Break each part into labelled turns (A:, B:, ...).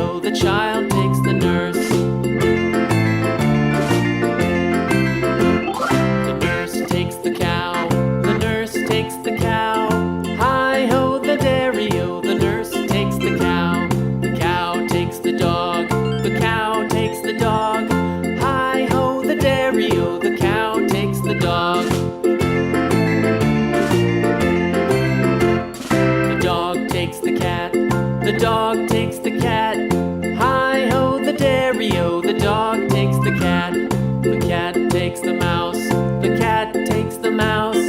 A: dairy-o, the child takes the nurse. The nurse takes the cow, the nurse takes the cow. Hi-ho, the dairy-o, the nurse takes the cow. The cow takes the dog, the cow takes the dog. Hi-ho, the dairy-o, the cow takes the dog. The dog takes the cat, the dog takes the cat. Hi-ho, the dairy-o, the dog takes the cat. The cat takes the mouse, the cat takes the mouse.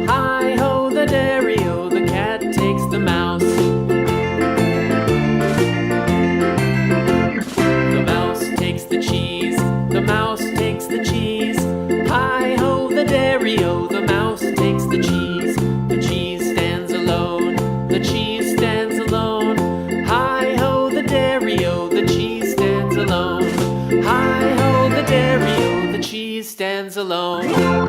A: Hi-ho, the dairy-o, the cat takes the mouse. The mouse takes the cheese, the mouse takes the cheese. Hi-ho, the dairy-o, the mouse takes the cheese. The cheese stands alone, the cheese stands alone. Hi-ho, the dairy-o, the cheese stands alone. Hi-ho, the dairy-o, the cheese stands alone.